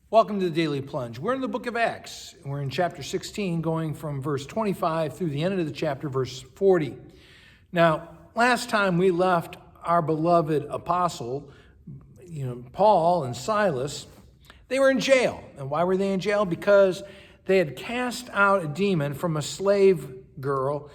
Welcome to the Daily Plunge. We're in the book of Acts. We're in chapter 16, going from verse 25 through the end of the chapter, verse 40. Now, last time we left our beloved apostle, Paul and Silas, they were in jail. And why were they in jail? Because they had cast out a demon from a slave girl,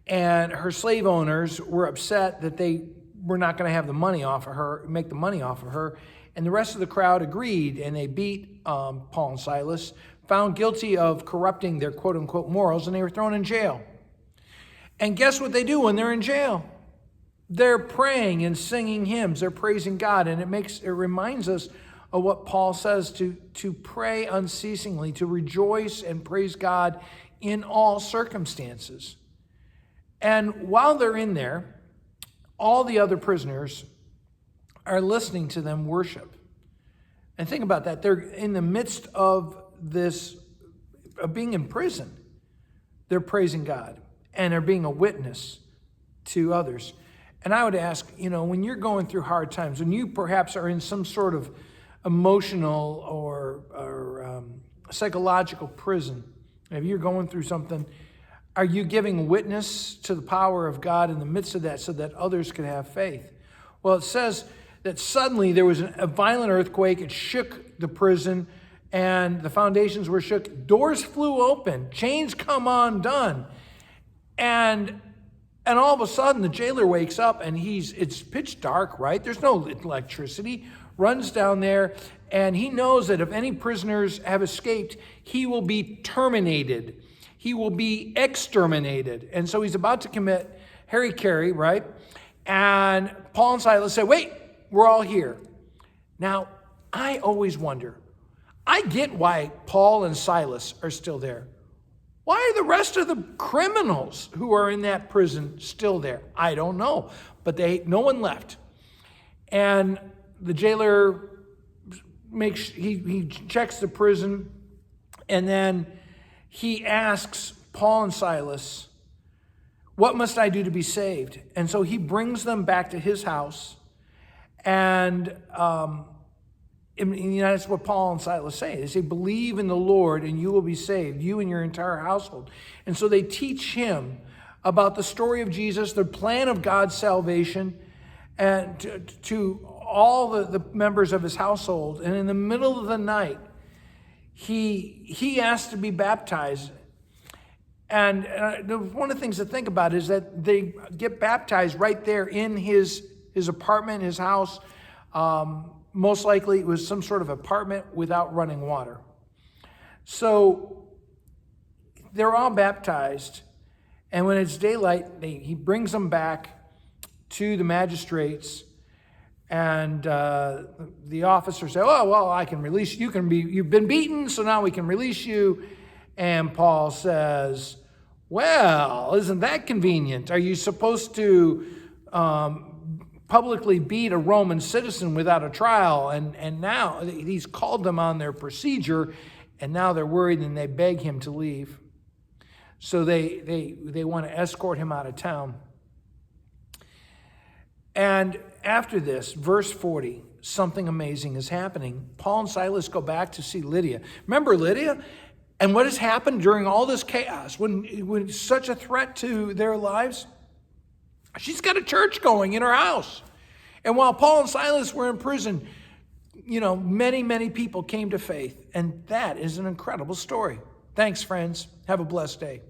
and her slave owners were upset that they were not going to have the money off of her, make the money off of her. And the rest of the crowd agreed, and they beat Paul and Silas, found guilty of corrupting their quote-unquote morals, and they were thrown in jail. And guess what they do when they're in jail? They're praying and singing hymns. They're praising God, and it reminds us of what Paul says to pray unceasingly, to rejoice and praise God in all circumstances. And while they're in there, all the other prisoners are listening to them worship. And think about that. They're in the midst of this, of being in prison. They're praising God and they're being a witness to others. And I would ask, when you're going through hard times, when you perhaps are in some sort of emotional or psychological prison, if you're going through something, are you giving witness to the power of God in the midst of that so that others can have faith? Well, it says that suddenly there was a violent earthquake. It shook the prison, and the foundations were shook. Doors flew open. Chains come undone. And all of a sudden, the jailer wakes up, and it's pitch dark, right? There's no electricity. Runs down there, and he knows that if any prisoners have escaped, he will be terminated. He will be exterminated. And so he's about to commit harikari, right? And Paul and Silas say, wait, we're all here. Now, I always wonder, I get why Paul and Silas are still there. Why are the rest of the criminals who are in that prison still there? I don't know, but no one left. And the jailer he checks the prison, and then he asks Paul and Silas, what must I do to be saved? And so he brings them back to his house. And that's what Paul and Silas say. They say, believe in the Lord and you will be saved, you and your entire household. And so they teach him about the story of Jesus, the plan of God's salvation, and to all the members of his household. And in the middle of the night, he asked to be baptized. And one of the things to think about is that they get baptized right there in his apartment, his house. Most likely it was some sort of apartment without running water. So they're all baptized. And when it's daylight, he brings them back to the magistrates. And the officers say, oh, well, I can release you. You've been beaten, so now we can release you. And Paul says, well, isn't that convenient? Are you supposed to publicly beat a Roman citizen without a trial? And now he's called them on their procedure, and now they're worried and they beg him to leave. So they want to escort him out of town. And after this, verse 40, something amazing is happening. Paul and Silas go back to see Lydia. Remember Lydia? And what has happened during all this chaos, when it's such a threat to their lives? She's got a church going in her house. And while Paul and Silas were in prison, many, many people came to faith. And that is an incredible story. Thanks, friends. Have a blessed day.